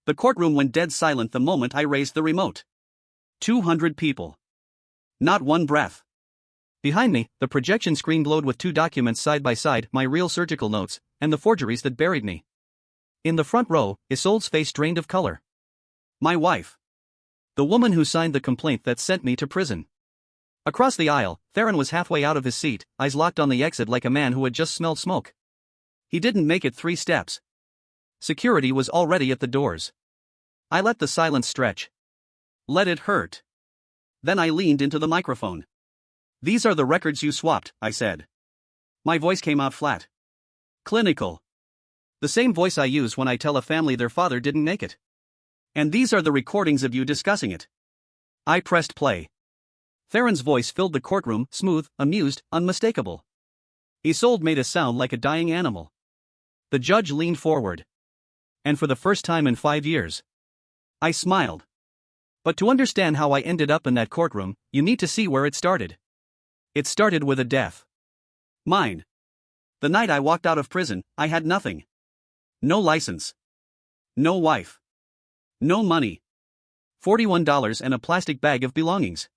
The courtroom went dead silent the moment I raised the remote. 200 people. Not one breath. Behind me, the projection screen glowed with two documents side by side, my real surgical notes, and the forgeries that buried me. In the front row, Isolde's face drained of color. My wife. The woman who signed the complaint that sent me to prison. Across the aisle, Theron was halfway out of his seat, eyes locked on the exit like a man who had just smelled smoke. He didn't make it 3 steps. Security was already at the doors. I let the silence stretch. Let it hurt. Then I leaned into the microphone. "These are the records you swapped," I said. My voice came out flat. Clinical. The same voice I use when I tell a family their father didn't make it. "And these are the recordings of you discussing it." I pressed play. Theron's voice filled the courtroom, smooth, amused, unmistakable. Isolde made a sound like a dying animal. The judge leaned forward. "And for the first time in 5 years." I smiled. "But to understand how I ended up in that courtroom, you need to see where it started. It started with a death. Mine. The night I walked out of prison, I had nothing. No license. No wife. No money. $41 and a plastic bag of belongings.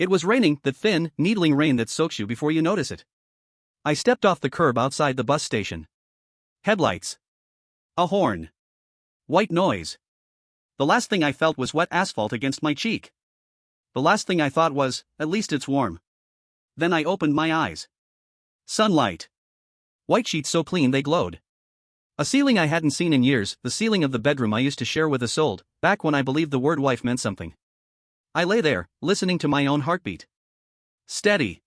It was raining, the thin, needling rain that soaks you before you notice it. I stepped off the curb outside the bus station. Headlights. A horn. White noise. The last thing I felt was wet asphalt against my cheek. The last thing I thought was, at least it's warm. Then I opened my eyes. Sunlight. White sheets so clean they glowed. A ceiling I hadn't seen in years, the ceiling of the bedroom I used to share with Isolde, back when I believed the word wife meant something. I lay there, listening to my own heartbeat. Steady.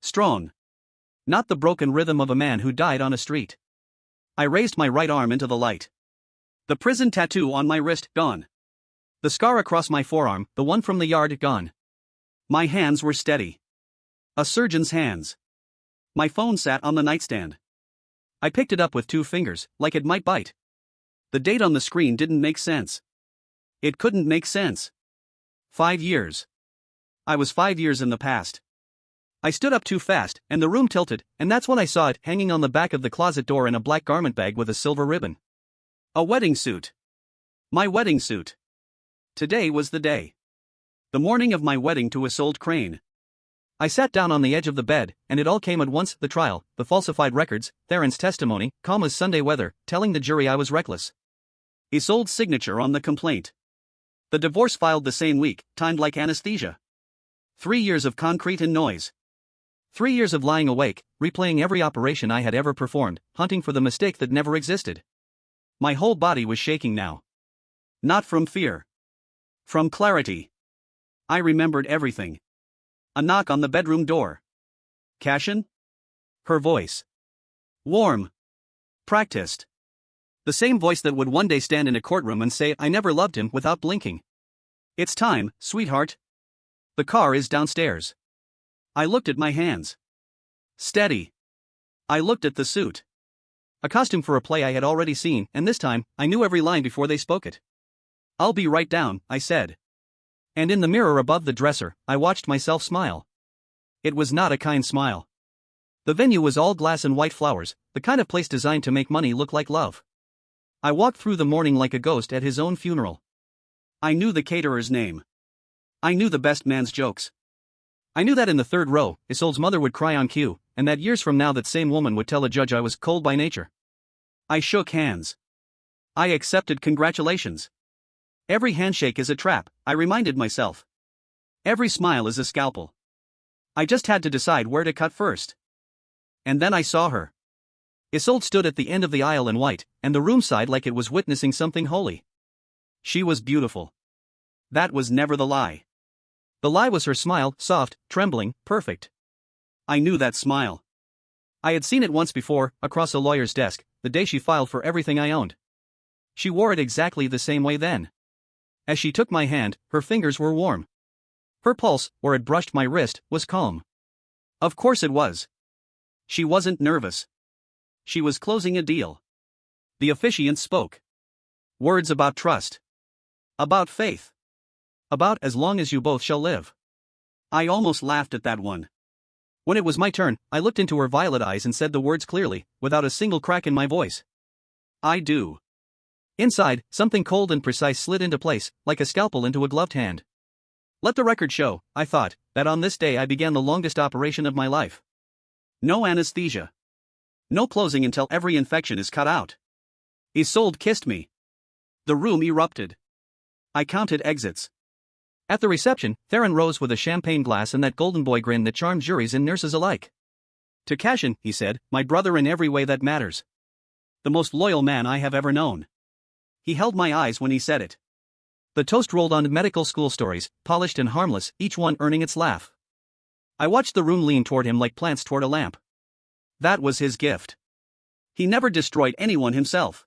Strong. Not the broken rhythm of a man who died on a street. I raised my right arm into the light. The prison tattoo on my wrist, gone. The scar across my forearm, the one from the yard, gone. My hands were steady. A surgeon's hands. My phone sat on the nightstand. I picked it up with 2 fingers, like it might bite. The date on the screen didn't make sense. It couldn't make sense. 5 years. I was 5 years in the past. I stood up too fast, and the room tilted, and that's when I saw it, hanging on the back of the closet door in a black garment bag with a silver ribbon. A wedding suit. My wedding suit. Today was the day. The morning of my wedding to Isolde Crane. I sat down on the edge of the bed, and it all came at once: the trial, the falsified records, Theron's testimony, calm as Sunday weather, telling the jury I was reckless. Isolde's signature on the complaint. The divorce filed the same week, timed like anesthesia. 3 years of concrete and noise. 3 years of lying awake, replaying every operation I had ever performed, hunting for the mistake that never existed. My whole body was shaking now. Not from fear. From clarity. I remembered everything. A knock on the bedroom door. Cashin? Her voice. Warm. Practiced. The same voice that would one day stand in a courtroom and say I never loved him without blinking. "It's time, sweetheart. The car is downstairs." I looked at my hands. Steady. I looked at the suit. A costume for a play I had already seen, and this time, I knew every line before they spoke it. "I'll be right down," I said. And in the mirror above the dresser, I watched myself smile. It was not a kind smile. The venue was all glass and white flowers, the kind of place designed to make money look like love. I walked through the mourning like a ghost at his own funeral. I knew the caterer's name. I knew the best man's jokes. I knew that in the 3rd row, Isolde's mother would cry on cue, and that years from now that same woman would tell a judge I was cold by nature. I shook hands. I accepted congratulations. Every handshake is a trap, I reminded myself. Every smile is a scalpel. I just had to decide where to cut first. And then I saw her. Isolde stood at the end of the aisle in white, and the room sighed like it was witnessing something holy. She was beautiful. That was never the lie. The lie was her smile, soft, trembling, perfect. I knew that smile. I had seen it once before, across a lawyer's desk, the day she filed for everything I owned. She wore it exactly the same way then. As she took my hand, her fingers were warm. Her pulse, where it brushed my wrist, was calm. Of course it was. She wasn't nervous. She was closing a deal. The officiant spoke. Words about trust. About faith. About as long as you both shall live. I almost laughed at that one. When it was my turn, I looked into her violet eyes and said the words clearly, without a single crack in my voice. I do. Inside, something cold and precise slid into place, like a scalpel into a gloved hand. Let the record show, I thought, that on this day I began the longest operation of my life. No anesthesia. No closing until every infection is cut out. Isolde kissed me. The room erupted. I counted exits. At the reception, Theron rose with a champagne glass and that golden boy grin that charmed juries and nurses alike. To Cashin, he said, my brother in every way that matters. The most loyal man I have ever known. He held my eyes when he said it. The toast rolled on medical school stories, polished and harmless, each one earning its laugh. I watched the room lean toward him like plants toward a lamp. That was his gift. He never destroyed anyone himself.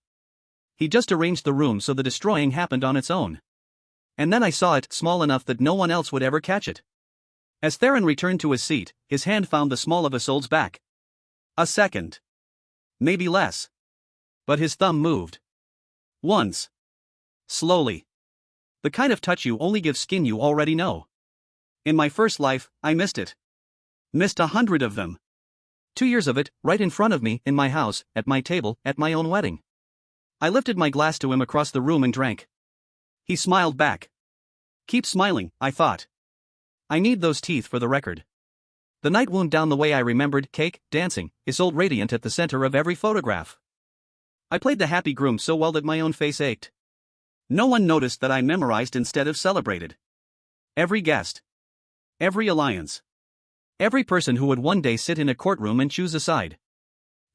He just arranged the room so the destroying happened on its own. And then I saw it, small enough that no one else would ever catch it. As Theron returned to his seat, his hand found the small of Isolde's back. A second. Maybe less. But his thumb moved. Once. Slowly. The kind of touch you only give skin you already know. In my first life, I missed it. Missed 100 of them. 2 years of it, right in front of me, in my house, at my table, at my own wedding. I lifted my glass to him across the room and drank. He smiled back. Keep smiling, I thought. I need those teeth for the record. The night wound down the way I remembered, cake, dancing, Isolde radiant at the center of every photograph. I played the happy groom so well that my own face ached. No one noticed that I memorized instead of celebrated. Every guest. Every alliance. Every person who would one day sit in a courtroom and choose a side.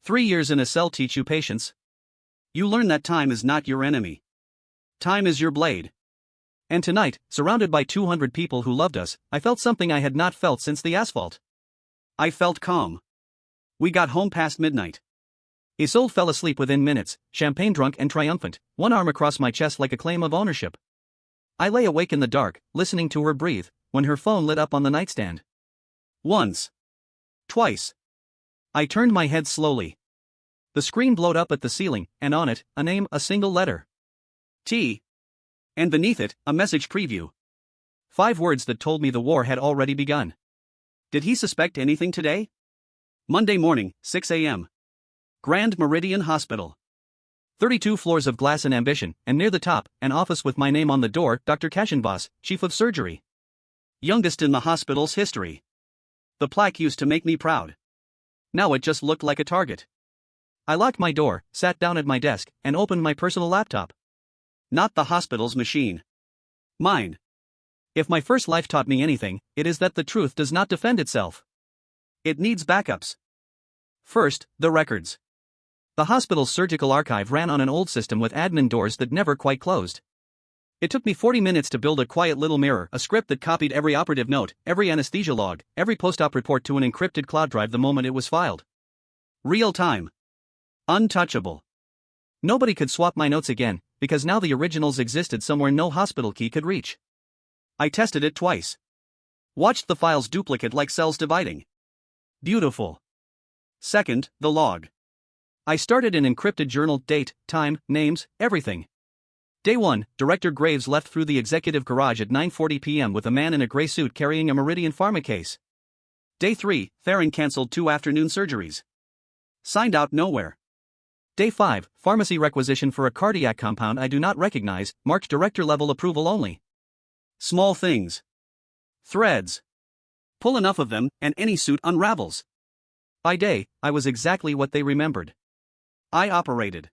3 years in a cell teach you patience. You learn that time is not your enemy. Time is your blade. And tonight, surrounded by 200 people who loved us, I felt something I had not felt since the asphalt. I felt calm. We got home past midnight. Isolde fell asleep within minutes, champagne drunk and triumphant, one arm across my chest like a claim of ownership. I lay awake in the dark, listening to her breathe, when her phone lit up on the nightstand. Once. Twice. I turned my head slowly. The screen glowed up at the ceiling, and on it, a name, a single letter. T. And beneath it, a message preview. 5 words that told me the war had already begun. Did he suspect anything today? Monday morning, 6 a.m. Grand Meridian Hospital. 32 floors of glass and ambition, and near the top, an office with my name on the door, Dr. Cashinbas, Chief of Surgery. Youngest in the hospital's history. The plaque used to make me proud. Now it just looked like a target. I locked my door, sat down at my desk, and opened my personal laptop. Not the hospital's machine. Mine. If my first life taught me anything, it is that the truth does not defend itself. It needs backups. First, the records. The hospital's surgical archive ran on an old system with admin doors that never quite closed. It took me 40 minutes to build a quiet little mirror, a script that copied every operative note, every anesthesia log, every post-op report to an encrypted cloud drive the moment it was filed. Real time. Untouchable. Nobody could swap my notes again, because now the originals existed somewhere no hospital key could reach. I tested it twice. Watched the files duplicate like cells dividing. Beautiful. Second, the log. I started an encrypted journal, date, time, names, everything. Day 1, Director Graves left through the executive garage at 9:40 p.m. with a man in a gray suit carrying a Meridian Pharma case. Day 3, Theron cancelled 2 afternoon surgeries. Signed out nowhere. Day 5, pharmacy requisition for a cardiac compound I do not recognize, marked director level approval only. Small things. Threads. Pull enough of them, and any suit unravels. By day, I was exactly what they remembered. I operated.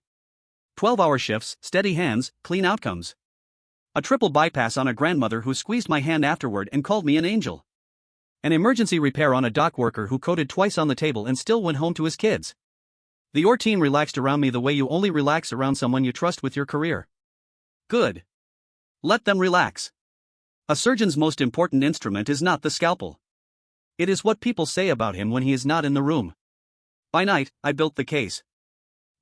12-hour shifts, steady hands, clean outcomes. A triple bypass on a grandmother who squeezed my hand afterward and called me an angel. An emergency repair on a dock worker who coded twice on the table and still went home to his kids. The OR team relaxed around me the way you only relax around someone you trust with your career. Good. Let them relax. A surgeon's most important instrument is not the scalpel. It is what people say about him when he is not in the room. By night, I built the case.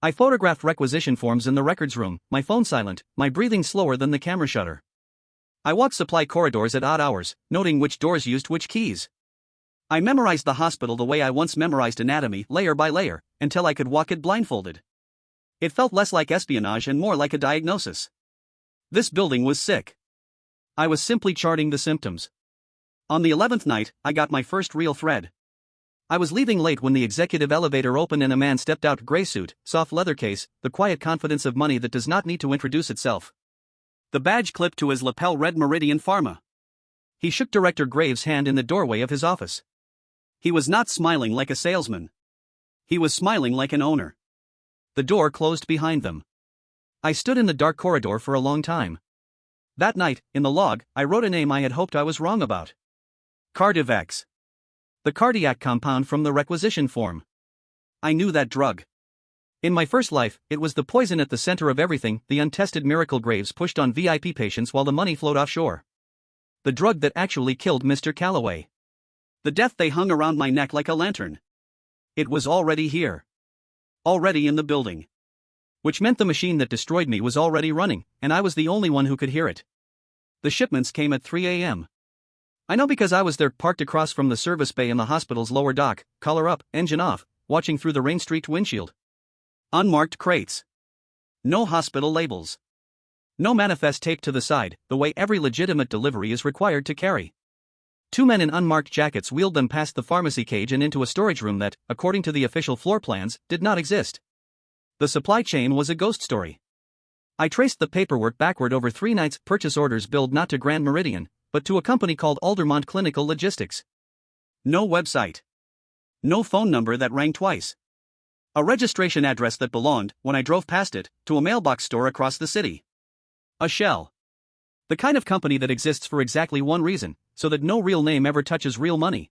I photographed requisition forms in the records room, my phone silent, my breathing slower than the camera shutter. I walked supply corridors at odd hours, noting which doors used which keys. I memorized the hospital the way I once memorized anatomy, layer by layer, until I could walk it blindfolded. It felt less like espionage and more like a diagnosis. This building was sick. I was simply charting the symptoms. On the 11th night, I got my first real thread. I was leaving late when the executive elevator opened and a man stepped out, gray suit, soft leather case, the quiet confidence of money that does not need to introduce itself. The badge clipped to his lapel read Meridian Pharma. He shook Director Graves' hand in the doorway of his office. He was not smiling like a salesman. He was smiling like an owner. The door closed behind them. I stood in the dark corridor for a long time. That night, in the log, I wrote a name I had hoped I was wrong about. Cardivex. The cardiac compound from the requisition form. I knew that drug. In my first life, it was the poison at the center of everything, the untested miracle Graves pushed on VIP patients while the money flowed offshore. The drug that actually killed Mr. Calloway. The death they hung around my neck like a lantern. It was already here. Already in the building. Which meant the machine that destroyed me was already running, and I was the only one who could hear it. The shipments came at 3 a.m. I know because I was there, parked across from the service bay in the hospital's lower dock, collar up, engine off, watching through the rain-streaked windshield. Unmarked crates. No hospital labels. No manifest taped to the side, the way every legitimate delivery is required to carry. 2 men in unmarked jackets wheeled them past the pharmacy cage and into a storage room that, according to the official floor plans, did not exist. The supply chain was a ghost story. I traced the paperwork backward over 3 nights, purchase orders billed not to Grand Meridian, but to a company called Aldermont Clinical Logistics. No website. No phone number that rang twice. A registration address that belonged, when I drove past it, to a mailbox store across the city. A shell. The kind of company that exists for exactly one reason, so that no real name ever touches real money.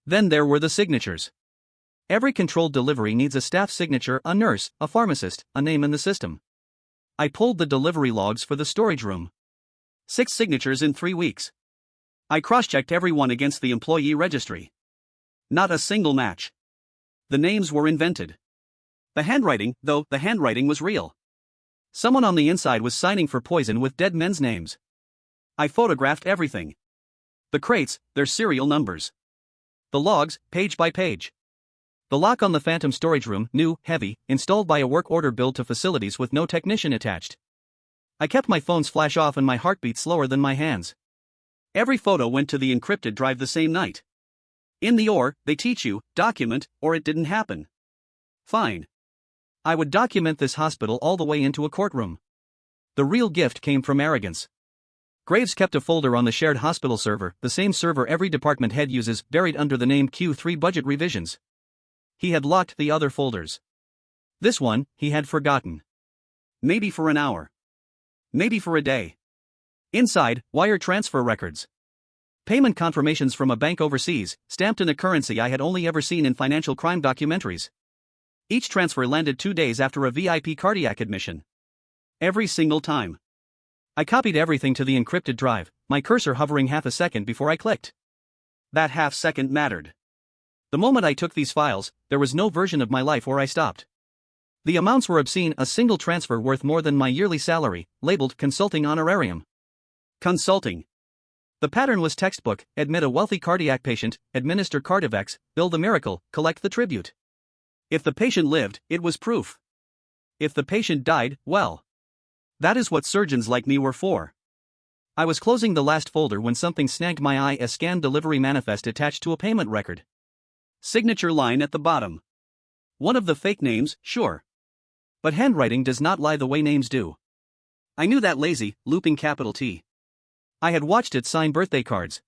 Then there were the signatures. Every controlled delivery needs a staff signature, a nurse, a pharmacist, a name in the system. I pulled the delivery logs for the storage room. 6 signatures in 3 weeks. I cross-checked every one against the employee registry. Not a single match. The names were invented. The handwriting, though, the handwriting was real. Someone on the inside was signing for poison with dead men's names. I photographed everything. The crates, their serial numbers. The logs, page by page. The lock on the phantom storage room, new, heavy, installed by a work order billed to facilities with no technician attached. I kept my phone's flash off and my heartbeat slower than my hands. Every photo went to the encrypted drive the same night. In the OR, they teach you, document, or it didn't happen. Fine. I would document this hospital all the way into a courtroom. The real gift came from arrogance. Graves kept a folder on the shared hospital server, the same server every department head uses, buried under the name Q3 budget revisions. He had locked the other folders. This one, he had forgotten. Maybe for an hour. Maybe for a day. Inside, wire transfer records. Payment confirmations from a bank overseas, stamped in a currency I had only ever seen in financial crime documentaries. Each transfer landed 2 days after a VIP cardiac admission. Every single time. I copied everything to the encrypted drive, my cursor hovering half a second before I clicked. That half second mattered. The moment I took these files, there was no version of my life where I stopped. The amounts were obscene, a single transfer worth more than my yearly salary, labeled consulting honorarium. Consulting. The pattern was textbook: admit a wealthy cardiac patient, administer Cardivex, bill the miracle, collect the tribute. If the patient lived, it was proof. If the patient died, well. That is what surgeons like me were for. I was closing the last folder when something snagged my eye: a scanned delivery manifest attached to a payment record. Signature line at the bottom. One of the fake names, sure. But handwriting does not lie the way names do. I knew that lazy, looping capital T. I had watched it sign birthday cards.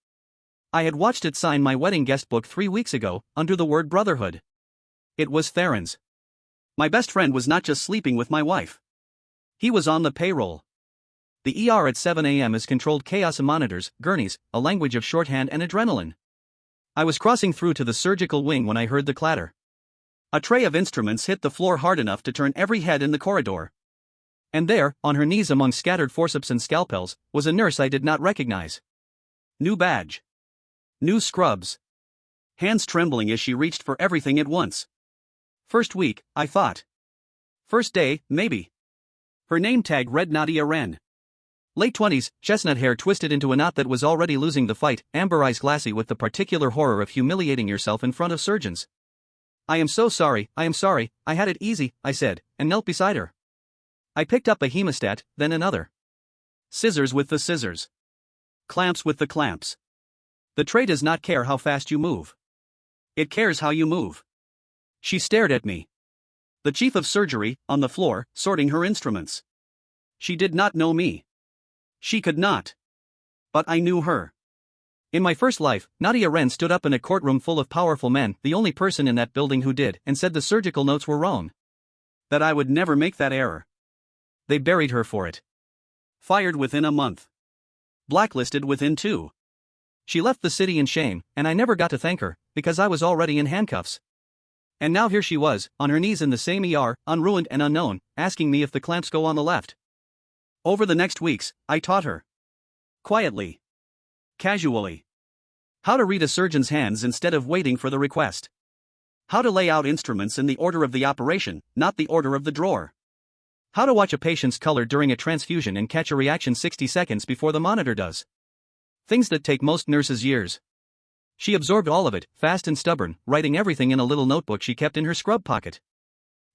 I had watched it sign my wedding guest book 3 weeks ago, under the word brotherhood. It was Theron's. My best friend was not just sleeping with my wife. He was on the payroll. The ER at 7 a.m. is controlled chaos of monitors, gurneys, a language of shorthand and adrenaline. I was crossing through to the surgical wing when I heard the clatter. A tray of instruments hit the floor hard enough to turn every head in the corridor. And there, on her knees among scattered forceps and scalpels, was a nurse I did not recognize. New badge. New scrubs. Hands trembling as she reached for everything at once. First week, I thought. First day, maybe. Her name tag read Nadia Wren. Late 20s, chestnut hair twisted into a knot that was already losing the fight, amber eyes glassy with the particular horror of humiliating yourself in front of surgeons. I am so sorry, I had it easy, I said, and knelt beside her. I picked up a hemostat, then another. Scissors with the scissors. Clamps with the clamps. The tray does not care how fast you move. It cares how you move. She stared at me. The chief of surgery, on the floor, sorting her instruments. She did not know me. She could not. But I knew her. In my first life, Nadia Wren stood up in a courtroom full of powerful men, the only person in that building who did, and said the surgical notes were wrong. That I would never make that error. They buried her for it. Fired within a month. Blacklisted within 2. She left the city in shame, and I never got to thank her, because I was already in handcuffs. And now here she was, on her knees in the same ER, unruined and unknown, asking me if the clamps go on the left. Over the next weeks, I taught her. Quietly. Casually. How to read a surgeon's hands instead of waiting for the request. How to lay out instruments in the order of the operation, not the order of the drawer. How to watch a patient's color during a transfusion and catch a reaction 60 seconds before the monitor does. Things that take most nurses years. She absorbed all of it, fast and stubborn, writing everything in a little notebook she kept in her scrub pocket.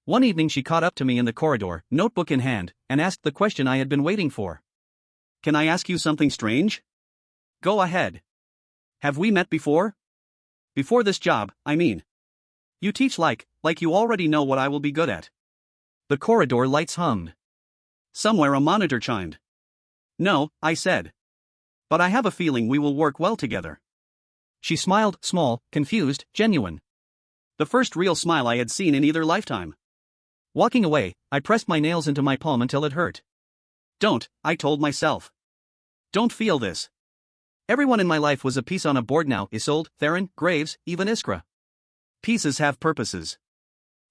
One evening she caught up to me in the corridor, notebook in hand, and asked the question I had been waiting for. Can I ask you something strange? Go ahead. Have we met before? Before this job, I mean. You teach like you already know what I will be good at. The corridor lights hummed. Somewhere a monitor chimed. No, I said. But I have a feeling we will work well together. She smiled, small, confused, genuine. The first real smile I had seen in either lifetime. Walking away, I pressed my nails into my palm until it hurt. Don't, I told myself. Don't feel this. Everyone in my life was a piece on a board now: Isolde, Theron, Graves, even Iskra. Pieces have purposes.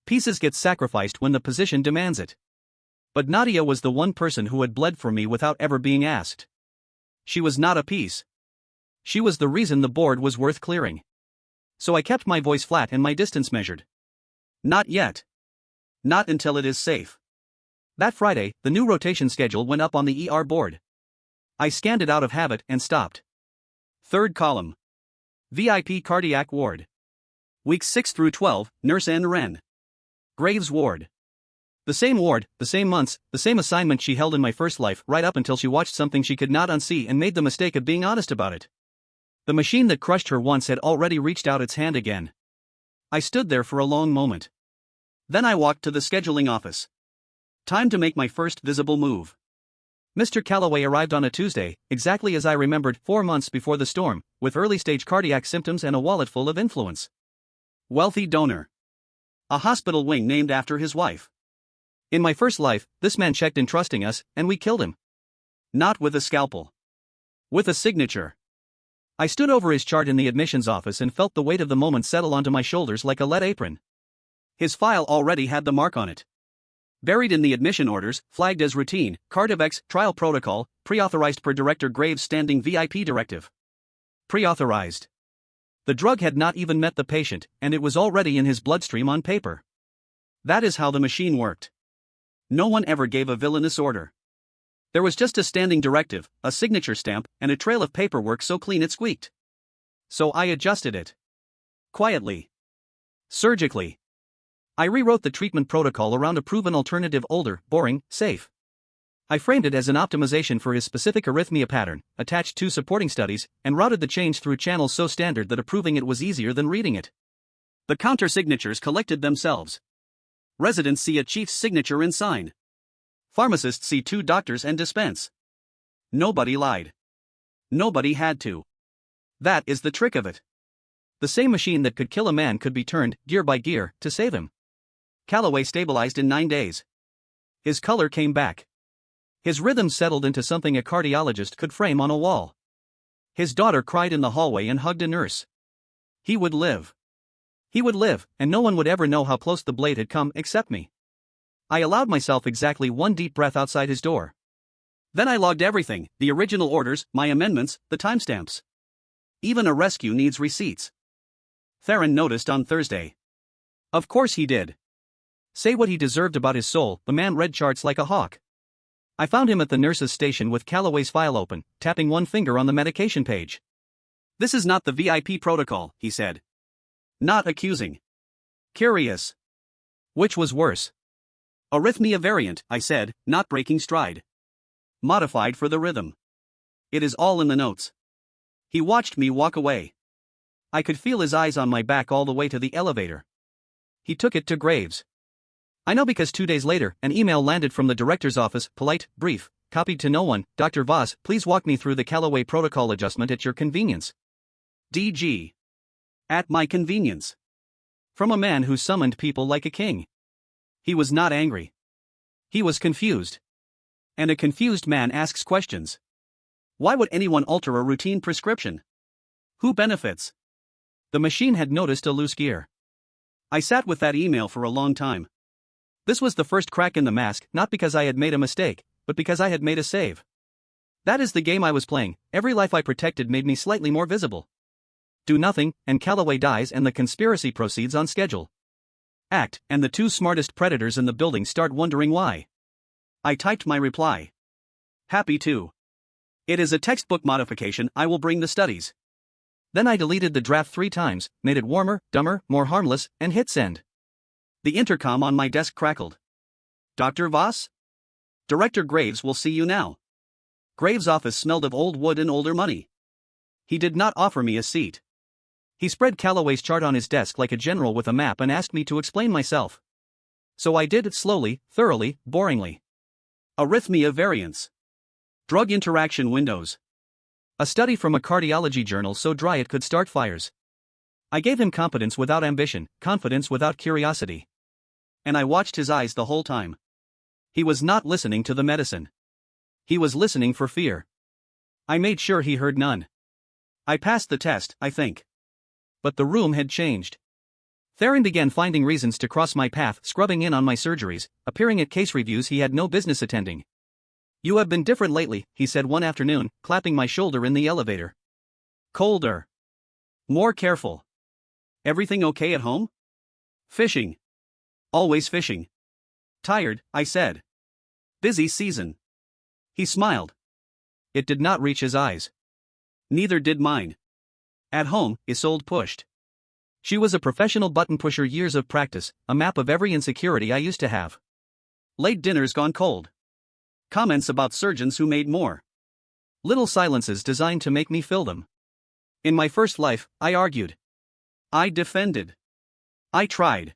Pieces get sacrificed when the position demands it. But Nadia was the one person who had bled for me without ever being asked. She was not a piece. She was the reason the board was worth clearing. So I kept my voice flat and my distance measured. Not yet. Not until it is safe. That Friday, the new rotation schedule went up on the ER board. I scanned it out of habit and stopped. Third column. VIP cardiac ward. Weeks 6 through 12, Nurse N. Wren. Graves ward. The same ward, the same months, the same assignment she held in my first life, right up until she watched something she could not unsee and made the mistake of being honest about it. The machine that crushed her once had already reached out its hand again. I stood there for a long moment. Then I walked to the scheduling office. Time to make my first visible move. Mr. Calloway arrived on a Tuesday, exactly as I remembered, 4 months before the storm, with early-stage cardiac symptoms and a wallet full of influence. Wealthy donor. A hospital wing named after his wife. In my first life, this man checked in trusting us, and we killed him. Not with a scalpel. With a signature. I stood over his chart in the admissions office and felt the weight of the moment settle onto my shoulders like a lead apron. His file already had the mark on it. Buried in the admission orders, flagged as routine, Cardivex, trial protocol, pre-authorized per Director Graves' standing VIP directive. Pre-authorized. The drug had not even met the patient, and it was already in his bloodstream on paper. That is how the machine worked. No one ever gave a villainous order. There was just a standing directive, a signature stamp, and a trail of paperwork so clean it squeaked. So I adjusted it. Quietly. Surgically. I rewrote the treatment protocol around a proven alternative: older, boring, safe. I framed it as an optimization for his specific arrhythmia pattern, attached 2 supporting studies, and routed the change through channels so standard that approving it was easier than reading it. The counter-signatures collected themselves. Residents see a chief's signature and sign. Pharmacists see 2 doctors and dispense. Nobody lied. Nobody had to. That is the trick of it. The same machine that could kill a man could be turned, gear by gear, to save him. Calloway stabilized in 9 days. His color came back. His rhythm settled into something a cardiologist could frame on a wall. His daughter cried in the hallway and hugged a nurse. He would live. He would live, and no one would ever know how close the blade had come except me. I allowed myself exactly 1 deep breath outside his door. Then I logged everything: the original orders, my amendments, the timestamps. Even a rescue needs receipts. Theron noticed on Thursday. Of course he did. Say what he deserved about his soul, the man read charts like a hawk. I found him at the nurse's station with Calloway's file open, tapping 1 finger on the medication page. This is not the VIP protocol, he said. Not accusing. Curious. Which was worse? Arrhythmia variant, I said, not breaking stride. Modified for the rhythm. It is all in the notes. He watched me walk away. I could feel his eyes on my back all the way to the elevator. He took it to Graves. I know because 2 days later, an email landed from the director's office, polite, brief, copied to no one. Dr. Voss, please walk me through the Callaway protocol adjustment at your convenience. DG. At my convenience. From a man who summoned people like a king. He was not angry. He was confused. And a confused man asks questions. Why would anyone alter a routine prescription? Who benefits? The machine had noticed a loose gear. I sat with that email for a long time. This was the first crack in the mask, not because I had made a mistake, but because I had made a save. That is the game I was playing. Every life I protected made me slightly more visible. Do nothing, and Callaway dies and the conspiracy proceeds on schedule. Act, and the two smartest predators in the building start wondering why. I typed my reply. Happy to. It is a textbook modification. I will bring the studies. Then I deleted the draft 3 times, made it warmer, dumber, more harmless, and hit send. The intercom on my desk crackled. Dr. Voss? Director Graves will see you now. Graves' office smelled of old wood and older money. He did not offer me a seat. He spread Callaway's chart on his desk like a general with a map and asked me to explain myself. So I did it slowly, thoroughly, boringly. Arrhythmia variance. Drug interaction windows. A study from a cardiology journal so dry it could start fires. I gave him competence without ambition, confidence without curiosity. And I watched his eyes the whole time. He was not listening to the medicine. He was listening for fear. I made sure he heard none. I passed the test, I think. But the room had changed. Theron began finding reasons to cross my path, scrubbing in on my surgeries, appearing at case reviews he had no business attending. You have been different lately, he said one afternoon, clapping my shoulder in the elevator. Colder. More careful. Everything okay at home? Fishing. Always fishing. Tired, I said. Busy season. He smiled. It did not reach his eyes. Neither did mine. At home, Isolde pushed. She was a professional button pusher, years of practice, a map of every insecurity I used to have. Late dinners gone cold. Comments about surgeons who made more. Little silences designed to make me fill them. In my first life, I argued. I defended. I tried.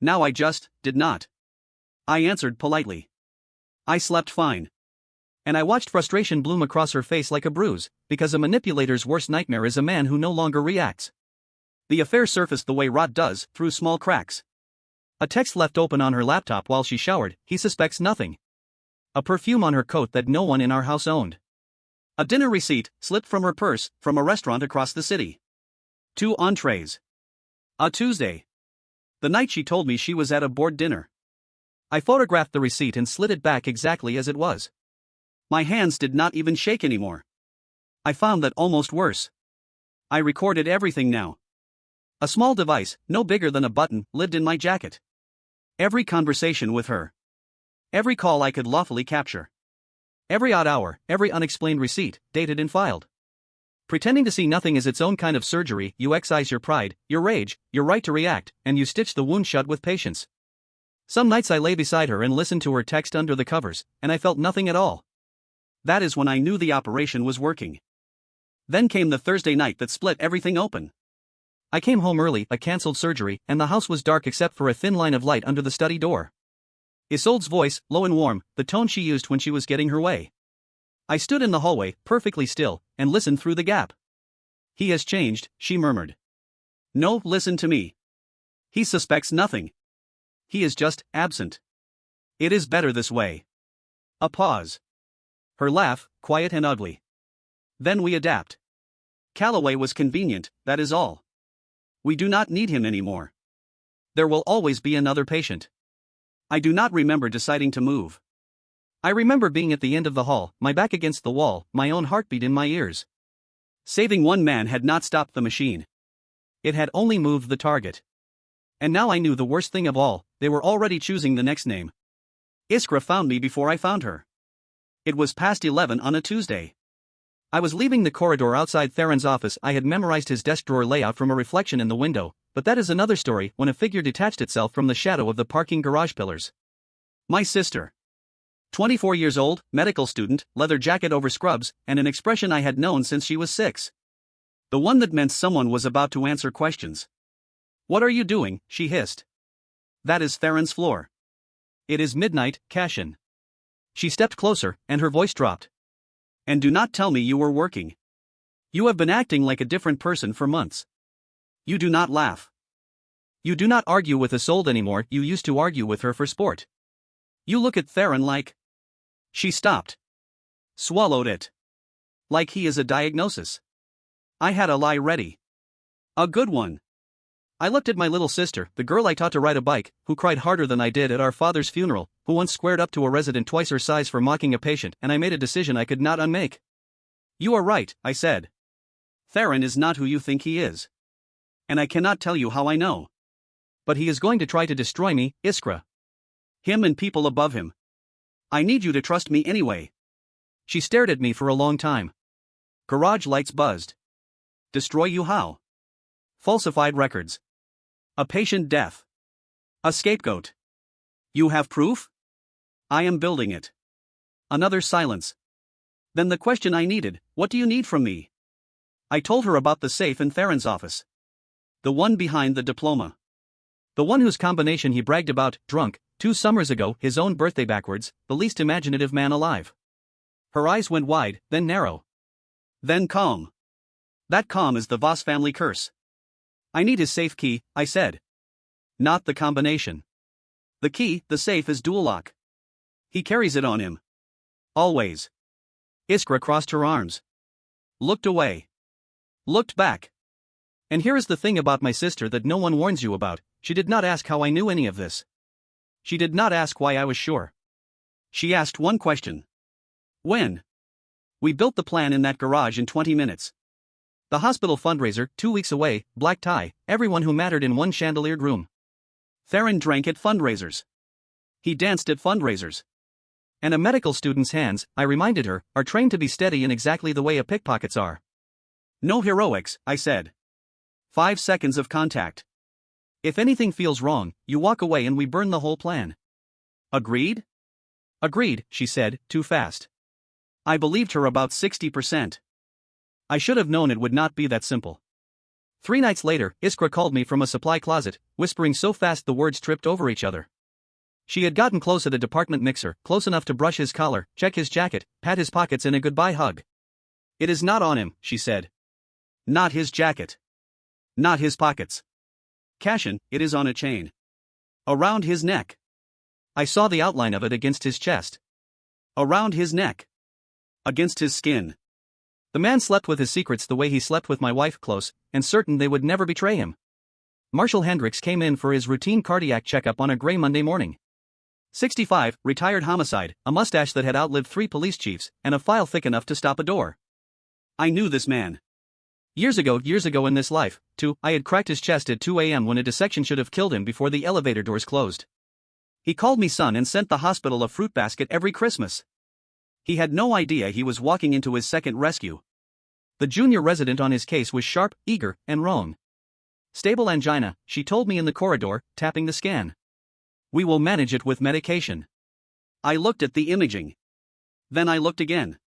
Now I just did not. I answered politely. I slept fine. And I watched frustration bloom across her face like a bruise, because a manipulator's worst nightmare is a man who no longer reacts. The affair surfaced the way rot does, through small cracks. A text left open on her laptop while she showered, he suspects nothing. A perfume on her coat that no one in our house owned. A dinner receipt, slipped from her purse, from a restaurant across the city. 2 entrees. A Tuesday. The night she told me she was at a board dinner. I photographed the receipt and slid it back exactly as it was. My hands did not even shake anymore. I found that almost worse. I recorded everything now. A small device, no bigger than a button, lived in my jacket. Every conversation with her. Every call I could lawfully capture. Every odd hour, every unexplained receipt, dated and filed. Pretending to see nothing is its own kind of surgery. You excise your pride, your rage, your right to react, and you stitch the wound shut with patience. Some nights I lay beside her and listened to her text under the covers, and I felt nothing at all. That is when I knew the operation was working. Then came the Thursday night that split everything open. I came home early, a cancelled surgery, and the house was dark except for a thin line of light under the study door. Isolde's voice, low and warm, the tone she used when she was getting her way. I stood in the hallway, perfectly still, and listened through the gap. He has changed, she murmured. No, listen to me. He suspects nothing. He is just absent. It is better this way. A pause. Her laugh, quiet and ugly. Then we adapt. Callaway was convenient, that is all. We do not need him anymore. There will always be another patient. I do not remember deciding to move. I remember being at the end of the hall, my back against the wall, my own heartbeat in my ears. Saving one man had not stopped the machine. It had only moved the target. And now I knew the worst thing of all, they were already choosing the next name. Iskra found me before I found her. It was past 11 on a Tuesday. I was leaving the corridor outside Theron's office. I had memorized his desk drawer layout from a reflection in the window, but that is another story when a figure detached itself from the shadow of the parking garage pillars. My sister. 24 years old, medical student, leather jacket over scrubs, and an expression I had known since she was 6. The one that meant someone was about to answer questions. What are you doing? She hissed. That is Theron's floor. It is midnight, Cashin. She stepped closer, and her voice dropped. And do not tell me you were working. You have been acting like a different person for months. You do not laugh. You do not argue with Isolde anymore. You used to argue with her for sport. You look at Theron like. She stopped. Swallowed it. Like he is a diagnosis. I had a lie ready. A good one. I looked at my little sister, the girl I taught to ride a bike, who cried harder than I did at our father's funeral, who once squared up to a resident twice her size for mocking a patient, and I made a decision I could not unmake. You are right, I said. Theron is not who you think he is. And I cannot tell you how I know. But he is going to try to destroy me, Iskra. Him and people above him. I need you to trust me anyway. She stared at me for a long time. Garage lights buzzed. Destroy you how? Falsified records. A patient death. A scapegoat. You have proof? I am building it. Another silence. Then the question I needed, what do you need from me? I told her about the safe in Theron's office. The one behind the diploma. The one whose combination he bragged about, drunk, 2 summers ago, his own birthday backwards, the least imaginative man alive. Her eyes went wide, then narrow. Then calm. That calm is the Voss family curse. I need his safe key, I said. Not the combination. The key, the safe is dual lock. He carries it on him. Always. Iskra crossed her arms. Looked away. Looked back. And here is the thing about my sister that no one warns you about, she did not ask how I knew any of this. She did not ask why I was sure. She asked one question. When? We built the plan in that garage in 20 minutes. The hospital fundraiser, 2 weeks away, black tie, everyone who mattered in one chandeliered room. Theron drank at fundraisers. He danced at fundraisers. And a medical student's hands, I reminded her, are trained to be steady in exactly the way a pickpocket's are. No heroics, I said. 5 seconds of contact. If anything feels wrong, you walk away and we burn the whole plan. Agreed? Agreed, she said, too fast. I believed her about 60%. I should have known it would not be that simple. 3 nights later, Iskra called me from a supply closet, whispering so fast the words tripped over each other. She had gotten close at a department mixer, close enough to brush his collar, check his jacket, pat his pockets in a goodbye hug. It is not on him, she said. Not his jacket. Not his pockets. Cashin, it is on a chain. Around his neck. I saw the outline of it against his chest. Around his neck. Against his skin. The man slept with his secrets the way he slept with my wife, close, and certain they would never betray him. Marshal Hendricks came in for his routine cardiac checkup on a gray Monday morning. 65, retired homicide, a mustache that had outlived 3 police chiefs, and a file thick enough to stop a door. I knew this man. Years ago in this life, too, I had cracked his chest at 2 a.m. when a dissection should have killed him before the elevator doors closed. He called me son and sent the hospital a fruit basket every Christmas. He had no idea he was walking into his second rescue. The junior resident on his case was sharp, eager, and wrong. Stable angina, she told me in the corridor, tapping the scan. We will manage it with medication. I looked at the imaging. Then I looked again.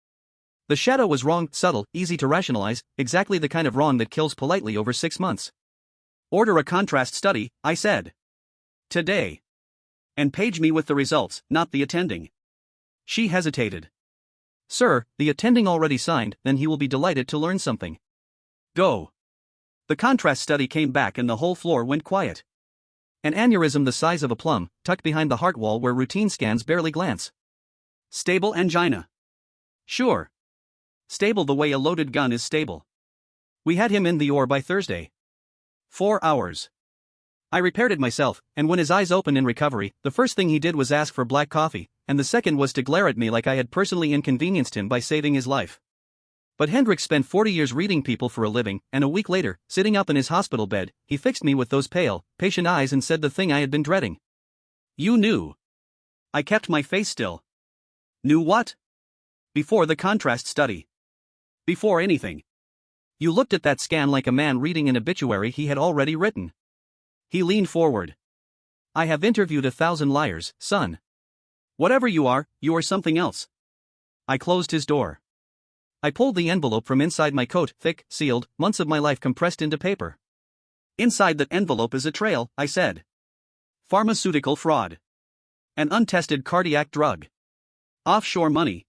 The shadow was wrong, subtle, easy to rationalize, exactly the kind of wrong that kills politely over 6 months. Order a contrast study, I said. Today. And page me with the results, not the attending. She hesitated. Sir, the attending already signed, then he will be delighted to learn something. Go. The contrast study came back and the whole floor went quiet. An aneurysm the size of a plum, tucked behind the heart wall where routine scans barely glance. Stable angina. Sure. Stable the way a loaded gun is stable. We had him in the OR by Thursday. 4 hours. I repaired it myself, and when his eyes opened in recovery, the first thing he did was ask for black coffee, and the second was to glare at me like I had personally inconvenienced him by saving his life. But Hendricks spent 40 years reading people for a living, and a week later, sitting up in his hospital bed, he fixed me with those pale, patient eyes and said the thing I had been dreading. You knew. I kept my face still. Knew what? Before the contrast study. Before anything. You looked at that scan like a man reading an obituary he had already written. He leaned forward. I have interviewed 1,000 liars, son. Whatever you are something else. I closed his door. I pulled the envelope from inside my coat, thick, sealed, months of my life compressed into paper. Inside that envelope is a trail, I said. Pharmaceutical fraud. An untested cardiac drug. Offshore money.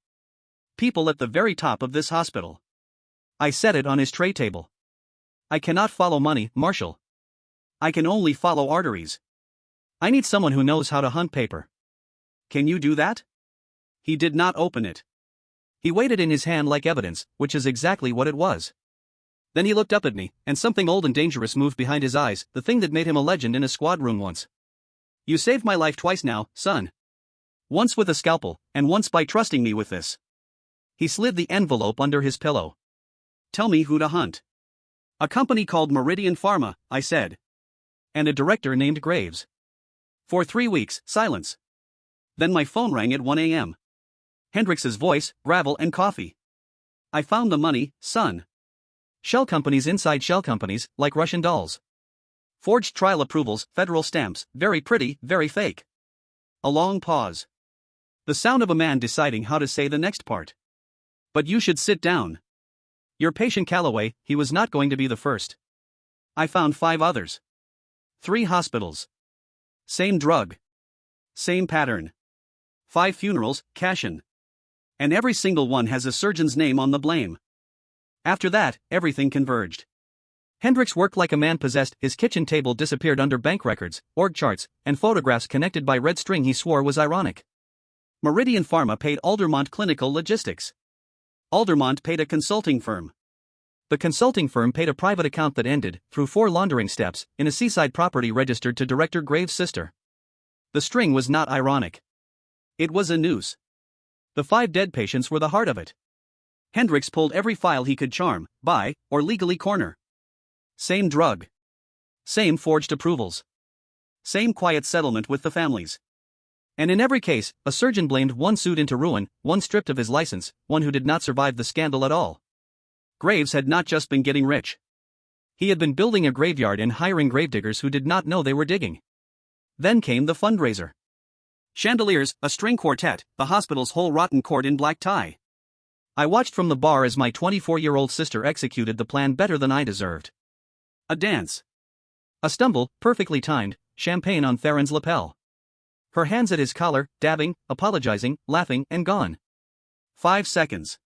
People at the very top of this hospital. I set it on his tray table. I cannot follow money, Marshall. I can only follow arteries. I need someone who knows how to hunt paper. Can you do that? He did not open it. He weighed it in his hand like evidence, which is exactly what it was. Then he looked up at me, and something old and dangerous moved behind his eyes, the thing that made him a legend in a squad room once. You saved my life twice now, son. Once with a scalpel, and once by trusting me with this. He slid the envelope under his pillow. Tell me who to hunt. A company called Meridian Pharma, I said. And a director named Graves. For 3 weeks, silence. Then my phone rang at 1 a.m. Hendrix's voice, gravel and coffee. I found the money, son. Shell companies inside shell companies, like Russian dolls. Forged trial approvals, federal stamps, very pretty, very fake. A long pause. The sound of a man deciding how to say the next part. But you should sit down. Your patient Calloway, he was not going to be the first. I found 5 others. 3 hospitals. Same drug. Same pattern. 5 funerals, cash-in. And every single one has a surgeon's name on the blame. After that, everything converged. Hendrix worked like a man possessed. His kitchen table disappeared under bank records, org charts, and photographs connected by red string he swore was ironic. Meridian Pharma paid Aldermont Clinical Logistics. Aldermont paid a consulting firm. The consulting firm paid a private account that ended, through 4 laundering steps, in a seaside property registered to Director Graves' sister. The string was not ironic. It was a noose. The 5 dead patients were the heart of it. Hendrix pulled every file he could charm, buy, or legally corner. Same drug. Same forged approvals. Same quiet settlement with the families. And in every case, a surgeon blamed one suit into ruin, one stripped of his license, one who did not survive the scandal at all. Graves had not just been getting rich. He had been building a graveyard and hiring gravediggers who did not know they were digging. Then came the fundraiser. Chandeliers, a string quartet, the hospital's whole rotten court in black tie. I watched from the bar as my 24-year-old sister executed the plan better than I deserved. A dance. A stumble, perfectly timed, champagne on Theron's lapel. Her hands at his collar, dabbing, apologizing, laughing, and gone. 5 seconds.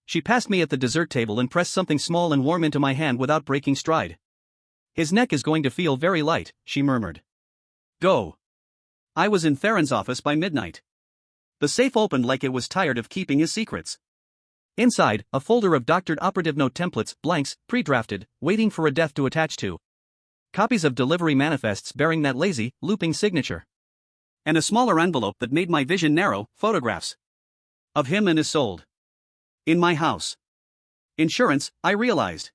She passed me at the dessert table and pressed something small and warm into my hand without breaking stride. His neck is going to feel very light, she murmured. Go. I was in Theron's office by midnight. The safe opened like it was tired of keeping his secrets. Inside, a folder of doctored operative note templates, blanks, pre-drafted, waiting for a death to attach to. Copies of delivery manifests bearing that lazy, looping signature. And a smaller envelope that made my vision narrow, photographs. Of him and Isolde. In my house. Insurance, I realized.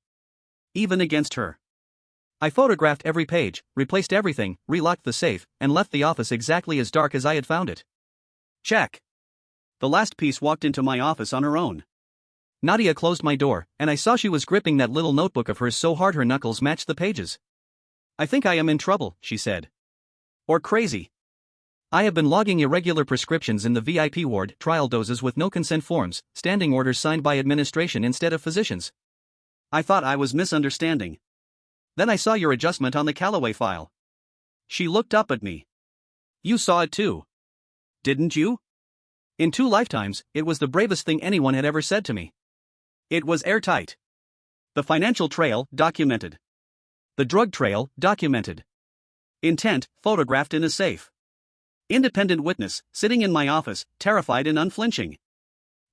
Even against her. I photographed every page, replaced everything, relocked the safe, and left the office exactly as dark as I had found it. Check. The last piece walked into my office on her own. Nadia closed my door, and I saw she was gripping that little notebook of hers so hard her knuckles matched the pages. I think I am in trouble, she said. Or crazy. I have been logging irregular prescriptions in the VIP ward, trial doses with no consent forms, standing orders signed by administration instead of physicians. I thought I was misunderstanding. Then I saw your adjustment on the Calloway file. She looked up at me. You saw it too. Didn't you? In 2 lifetimes, it was the bravest thing anyone had ever said to me. It was airtight. The financial trail, documented. The drug trail, documented. Intent, photographed in a safe. Independent witness, sitting in my office, terrified and unflinching.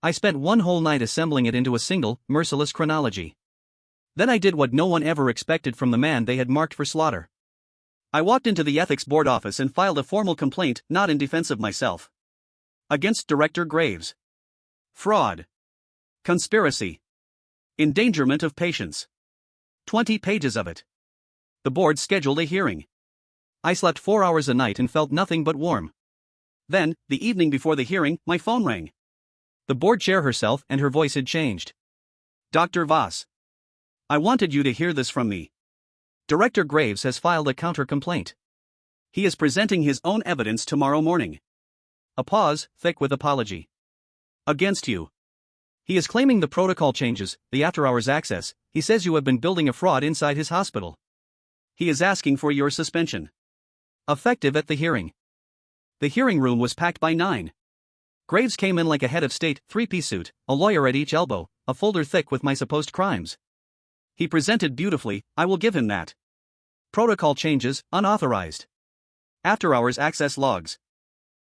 I spent one whole night assembling it into a single, merciless chronology. Then I did what no one ever expected from the man they had marked for slaughter. I walked into the ethics board office and filed a formal complaint, not in defense of myself. Against Director Graves. Fraud. Conspiracy. Endangerment of patients. 20 pages of it. The board scheduled a hearing. I slept 4 hours a night and felt nothing but warm. Then, the evening before the hearing, my phone rang. The board chair herself, and her voice had changed. Dr. Voss. I wanted you to hear this from me. Director Graves has filed a counter-complaint. He is presenting his own evidence tomorrow morning. A pause, thick with apology. Against you. He is claiming the protocol changes, the after-hours access. He says you have been building a fraud inside his hospital. He is asking for your suspension. Effective at the hearing. The hearing room was packed by 9. Graves came in like a head of state, three-piece suit, a lawyer at each elbow, a folder thick with my supposed crimes. He presented beautifully, I will give him that. Protocol changes, unauthorized. After-hours access logs.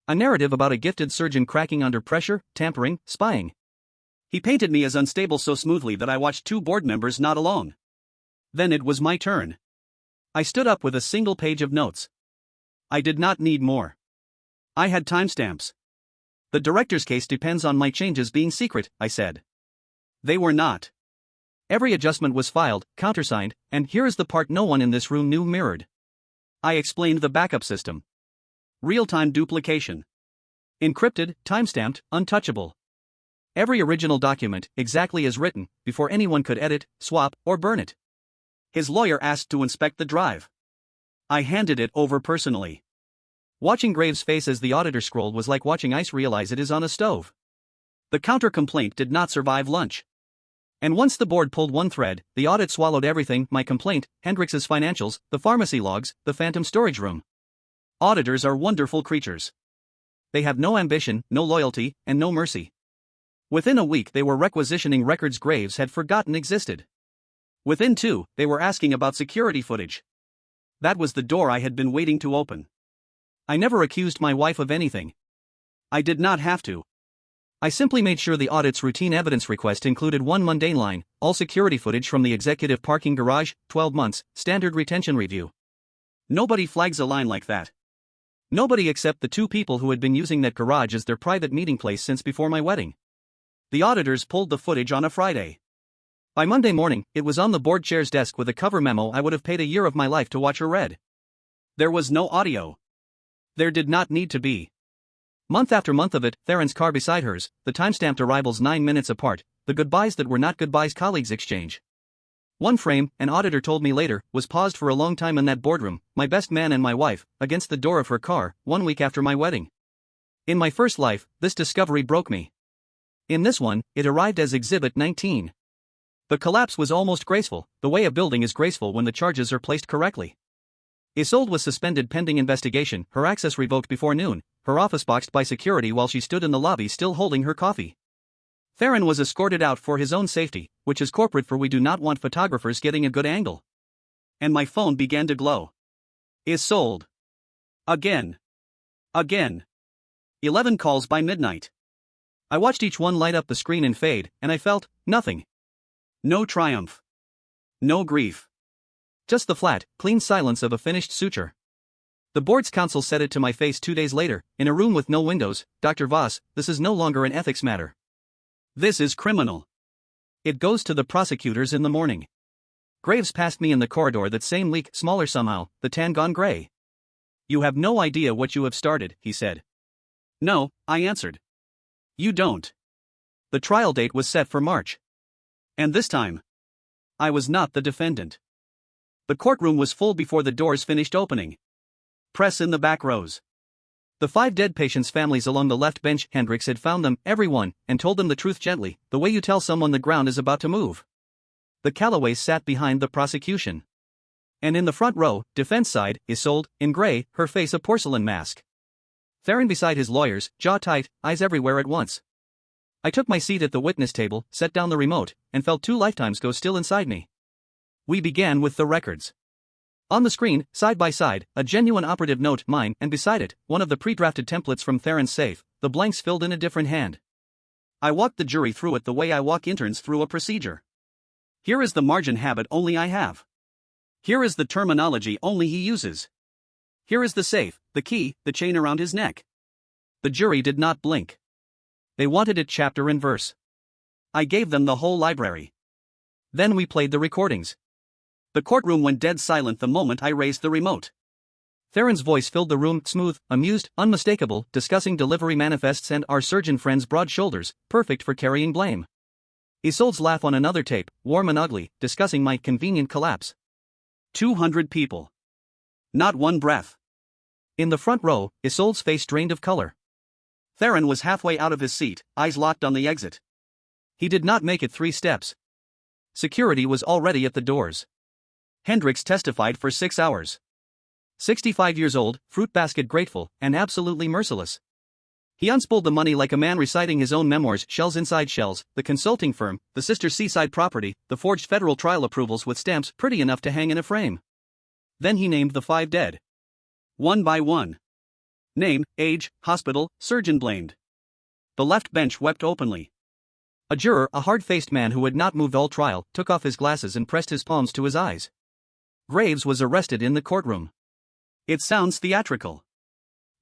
A narrative about a gifted surgeon cracking under pressure, tampering, spying. He painted me as unstable so smoothly that I watched 2 board members nod along. Then it was my turn. I stood up with a single page of notes. I did not need more. I had timestamps. The director's case depends on my changes being secret, I said. They were not. Every adjustment was filed, countersigned, and here is the part no one in this room knew mirrored. I explained the backup system. Real-time duplication. Encrypted, timestamped, untouchable. Every original document, exactly as written, before anyone could edit, swap, or burn it. His lawyer asked to inspect the drive. I handed it over personally. Watching Graves' face as the auditor scrolled was like watching ice realize it is on a stove. The counter-complaint did not survive lunch. And once the board pulled one thread, the audit swallowed everything: my complaint, Hendrix's financials, the pharmacy logs, the phantom storage room. Auditors are wonderful creatures. They have no ambition, no loyalty, and no mercy. Within a week they were requisitioning records Graves had forgotten existed. Within 2, they were asking about security footage. That was the door I had been waiting to open. I never accused my wife of anything. I did not have to. I simply made sure the audit's routine evidence request included one mundane line: all security footage from the executive parking garage, 12 months, standard retention review. Nobody flags a line like that. Nobody except the 2 people who had been using that garage as their private meeting place since before my wedding. The auditors pulled the footage on a Friday. By Monday morning, it was on the board chair's desk with a cover memo I would have paid a year of my life to watch her read. There was no audio. There did not need to be. Month after month of it, Theron's car beside hers, the timestamped arrivals 9 minutes apart, the goodbyes that were not goodbyes colleagues exchange. One frame, an auditor told me later, was paused for a long time in that boardroom, my best man and my wife, against the door of her car, 1 week after my wedding. In my first life, this discovery broke me. In this one, it arrived as Exhibit 19. The collapse was almost graceful, the way a building is graceful when the charges are placed correctly. Isolde was suspended pending investigation, her access revoked before noon, her office boxed by security while she stood in the lobby still holding her coffee. Theron was escorted out for his own safety, which is corporate, for we do not want photographers getting a good angle. And my phone began to glow. Isolde. Again. 11 calls by midnight. I watched each one light up the screen and fade, and I felt nothing. No triumph. No grief. Just the flat, clean silence of a finished suture. The board's counsel said it to my face 2 days later, in a room with no windows: "Dr. Voss, this is no longer an ethics matter. This is criminal. It goes to the prosecutors in the morning." Graves passed me in the corridor that same week, smaller somehow, the tan gone gray. "You have no idea what you have started," he said. "No," I answered. "You don't." The trial date was set for March. And this time, I was not the defendant. The courtroom was full before the doors finished opening. Press in the back rows. The 5 dead patients' families along the left bench. Hendrix had found them, every one, and told them the truth gently, the way you tell someone the ground is about to move. The Callaways sat behind the prosecution. And in the front row, defense side, Isolde, in gray, her face a porcelain mask. Theron beside his lawyers, jaw tight, eyes everywhere at once. I took my seat at the witness table, set down the remote, and felt 2 lifetimes go still inside me. We began with the records. On the screen, side by side, a genuine operative note, mine, and beside it, one of the pre-drafted templates from Theron's safe, the blanks filled in a different hand. I walked the jury through it the way I walk interns through a procedure. Here is the margin habit only I have. Here is the terminology only he uses. Here is the safe, the key, the chain around his neck. The jury did not blink. They wanted it chapter and verse. I gave them the whole library. Then we played the recordings. The courtroom went dead silent the moment I raised the remote. Theron's voice filled the room, smooth, amused, unmistakable, discussing delivery manifests and our surgeon friend's broad shoulders, perfect for carrying blame. Isolde's laugh on another tape, warm and ugly, discussing my convenient collapse. 200 people. Not one breath. In the front row, Isolde's face drained of color. Theron was halfway out of his seat, eyes locked on the exit. He did not make it 3 steps. Security was already at the doors. Hendricks testified for 6 hours. 65 years old, fruit basket grateful, and absolutely merciless. He unspooled the money like a man reciting his own memoirs, shells inside shells, the consulting firm, the sister seaside property, the forged federal trial approvals with stamps pretty enough to hang in a frame. Then he named the 5 dead. One by one. Name, age, hospital, surgeon blamed. The left bench wept openly. A juror, a hard-faced man who had not moved all trial, took off his glasses and pressed his palms to his eyes. Graves was arrested in the courtroom. It sounds theatrical.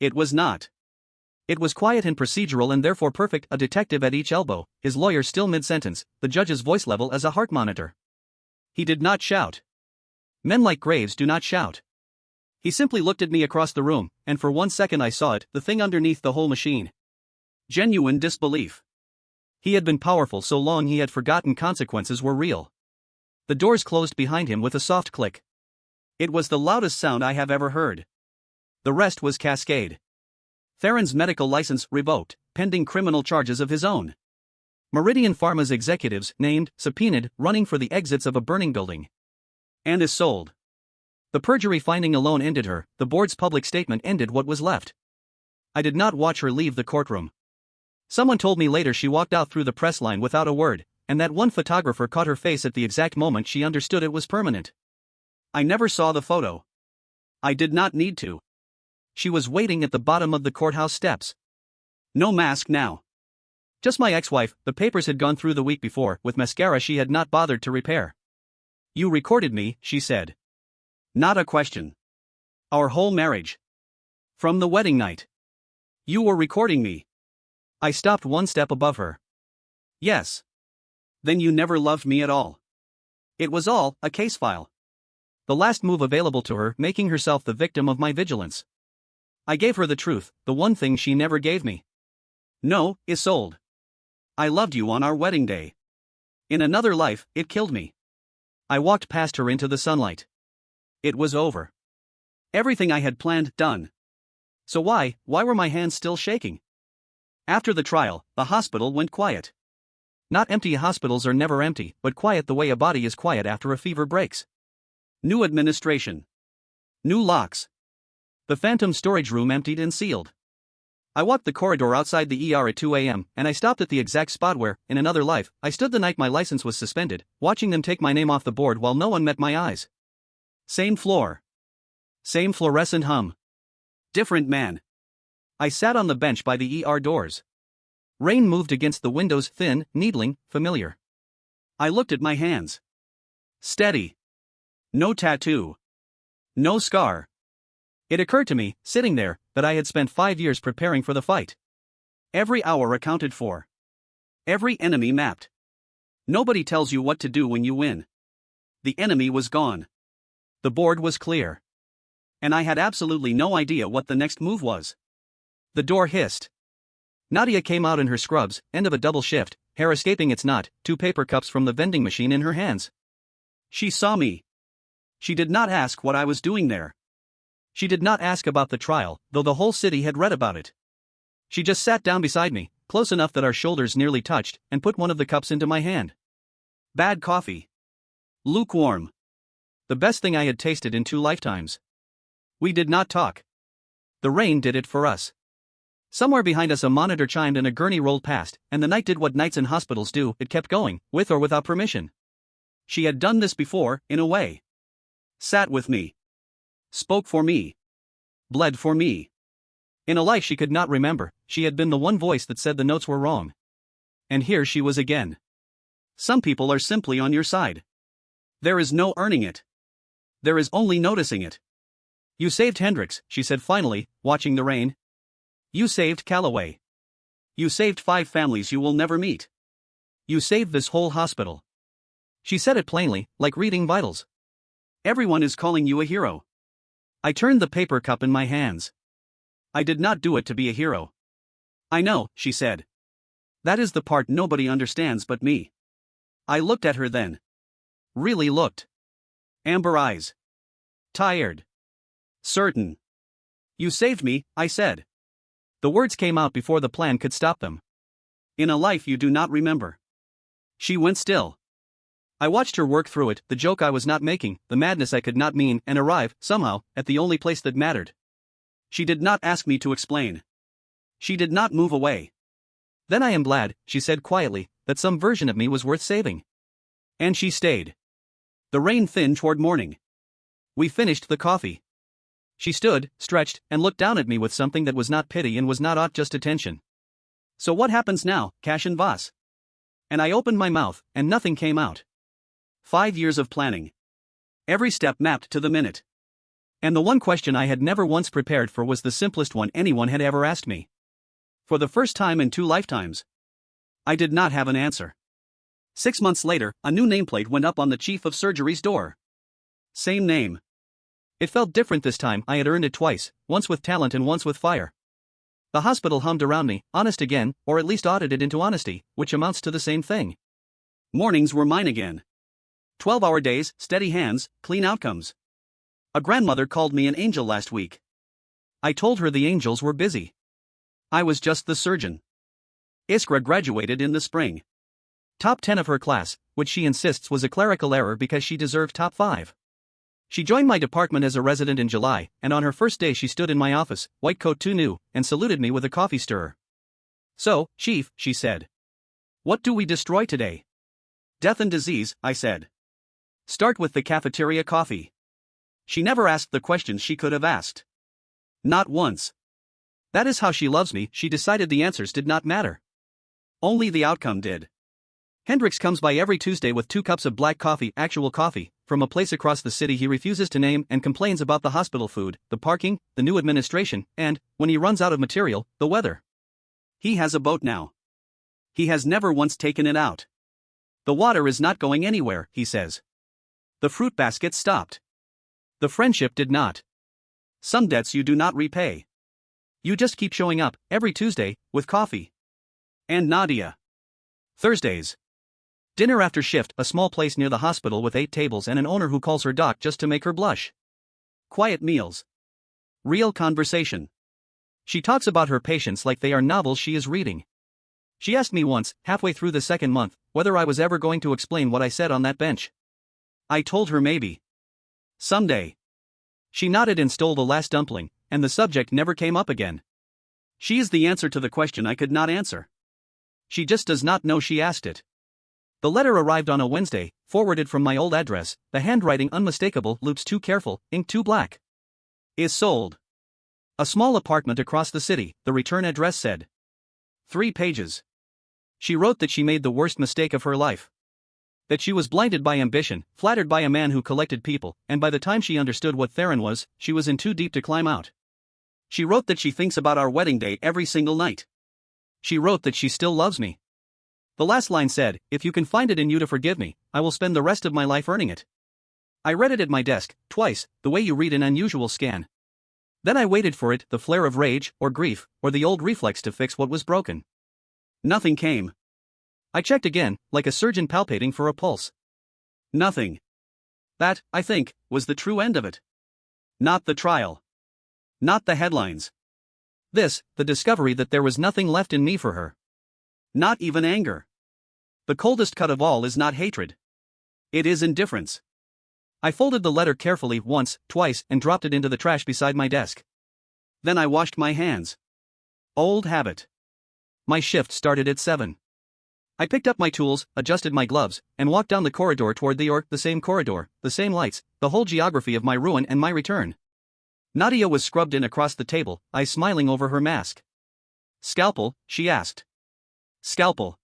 It was not. It was quiet and procedural and therefore perfect, a detective at each elbow, his lawyer still mid-sentence, the judge's voice level as a heart monitor. He did not shout. Men like Graves do not shout. He simply looked at me across the room, and for 1 second I saw it, the thing underneath the whole machine. Genuine disbelief. He had been powerful so long he had forgotten consequences were real. The doors closed behind him with a soft click. It was the loudest sound I have ever heard. The rest was cascade. Theron's medical license revoked, pending criminal charges of his own. Meridian Pharma's executives named, subpoenaed, running for the exits of a burning building. And is sold. The perjury finding alone ended her, the board's public statement ended what was left. I did not watch her leave the courtroom. Someone told me later she walked out through the press line without a word, and that one photographer caught her face at the exact moment she understood it was permanent. I never saw the photo. I did not need to. She was waiting at the bottom of the courthouse steps. No mask now. Just my ex-wife, the papers had gone through the week before, with mascara she had not bothered to repair. You recorded me, she said. Not a question. Our whole marriage. From the wedding night. You were recording me. I stopped 1 step above her. Yes. Then you never loved me at all. It was all a case file. The last move available to her, making herself the victim of my vigilance. I gave her the truth, the one thing she never gave me. No, Isolde. I loved you on our wedding day. In another life, it killed me. I walked past her into the sunlight. It was over. Everything I had planned, done. So why were my hands still shaking? After the trial, the hospital went quiet. Not empty. Hospitals are never empty, but quiet the way a body is quiet after a fever breaks. New administration. New locks. The phantom storage room emptied and sealed. I walked the corridor outside the ER at 2 a.m., and I stopped at the exact spot where, in another life, I stood the night my license was suspended, watching them take my name off the board while no one met my eyes. Same floor. Same fluorescent hum. Different man. I sat on the bench by the ER doors. Rain moved against the windows, thin, needling, familiar. I looked at my hands. Steady. No tattoo. No scar. It occurred to me, sitting there, that I had spent 5 years preparing for the fight. Every hour accounted for. Every enemy mapped. Nobody tells you what to do when you win. The enemy was gone. The board was clear. And I had absolutely no idea what the next move was. The door hissed. Nadia came out in her scrubs, end of a double shift, hair escaping its knot, 2 paper cups from the vending machine in her hands. She saw me. She did not ask what I was doing there. She did not ask about the trial, though the whole city had read about it. She just sat down beside me, close enough that our shoulders nearly touched, and put one of the cups into my hand. Bad coffee. Lukewarm. The best thing I had tasted in 2 lifetimes. We did not talk. The rain did it for us. Somewhere behind us a monitor chimed and a gurney rolled past, and the night did what nights in hospitals do, it kept going, with or without permission. She had done this before, in a way. Sat with me. Spoke for me. Bled for me. In a life she could not remember, she had been the one voice that said the notes were wrong. And here she was again. Some people are simply on your side. There is no earning it. There is only noticing it. You saved Hendricks, she said finally, watching the rain. You saved Calloway. You saved 5 families you will never meet. You saved this whole hospital. She said it plainly, like reading vitals. Everyone is calling you a hero. I turned the paper cup in my hands. I did not do it to be a hero. I know, she said. That is the part nobody understands but me. I looked at her then. Really looked. Amber eyes. Tired. Certain. You saved me, I said. The words came out before the plan could stop them. In a life you do not remember. She went still. I watched her work through it, the joke I was not making, the madness I could not mean, and arrive, somehow, at the only place that mattered. She did not ask me to explain. She did not move away. Then I am glad, she said quietly, that some version of me was worth saving. And she stayed. The rain thinned toward morning. We finished the coffee. She stood, stretched, and looked down at me with something that was not pity and was not aught just attention. So what happens now, Cash and Voss? And I opened my mouth, and nothing came out. 5 years of planning. Every step mapped to the minute. And the one question I had never once prepared for was the simplest one anyone had ever asked me. For the first time in 2 lifetimes. I did not have an answer. 6 months later, a new nameplate went up on the chief of surgery's door. Same name. It felt different this time. I had earned it twice, once with talent and once with fire. The hospital hummed around me, honest again, or at least audited into honesty, which amounts to the same thing. Mornings were mine again. 12-hour days, steady hands, clean outcomes. A grandmother called me an angel last week. I told her the angels were busy. I was just the surgeon. Iskra graduated in the spring. Top 10 of her class, which she insists was a clerical error because she deserved top 5. She joined my department as a resident in July, and on her first day she stood in my office, white coat too new, and saluted me with a coffee stirrer. So, Chief, she said. What do we destroy today? Death and disease, I said. Start with the cafeteria coffee. She never asked the questions she could have asked. Not once. That is how she loves me. She decided the answers did not matter. Only the outcome did. Hendricks comes by every Tuesday with 2 cups of black coffee, actual coffee, from a place across the city he refuses to name, and complains about the hospital food, the parking, the new administration, and, when he runs out of material, the weather. He has a boat now. He has never once taken it out. The water is not going anywhere, he says. The fruit basket stopped. The friendship did not. Some debts you do not repay. You just keep showing up, every Tuesday, with coffee. And Nadia. Thursdays. Dinner after shift, a small place near the hospital with 8 tables and an owner who calls her doc just to make her blush. Quiet meals. Real conversation. She talks about her patients like they are novels she is reading. She asked me once, halfway through the 2nd month, whether I was ever going to explain what I said on that bench. I told her maybe. Someday. She nodded and stole the last dumpling, and the subject never came up again. She is the answer to the question I could not answer. She just does not know she asked it. The letter arrived on a Wednesday, forwarded from my old address, the handwriting unmistakable, loops too careful, ink too black. Is sold. A small apartment across the city, the return address said. 3 pages. She wrote that she made the worst mistake of her life. That she was blinded by ambition, flattered by a man who collected people, and by the time she understood what Theron was, she was in too deep to climb out. She wrote that she thinks about our wedding day every single night. She wrote that she still loves me. The last line said, if you can find it in you to forgive me, I will spend the rest of my life earning it. I read it at my desk, twice, the way you read an unusual scan. Then I waited for it, the flare of rage, or grief, or the old reflex to fix what was broken. Nothing came. I checked again, like a surgeon palpating for a pulse. Nothing. That, I think, was the true end of it. Not the trial. Not the headlines. This, the discovery that there was nothing left in me for her. Not even anger. The coldest cut of all is not hatred. It is indifference. I folded the letter carefully once, twice, and dropped it into the trash beside my desk. Then I washed my hands. Old habit. My shift started at 7. I picked up my tools, adjusted my gloves, and walked down the corridor toward the same corridor, the same lights, the whole geography of my ruin and my return. Nadia was scrubbed in across the table, eyes smiling over her mask. Scalpel, she asked. Scalpel.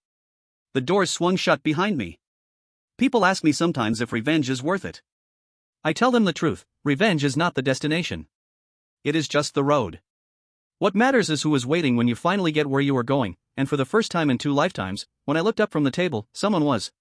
The doors swung shut behind me. People ask me sometimes if revenge is worth it. I tell them the truth, revenge is not the destination. It is just the road. What matters is who is waiting when you finally get where you are going, and for the first time in 2 lifetimes, when I looked up from the table, someone was.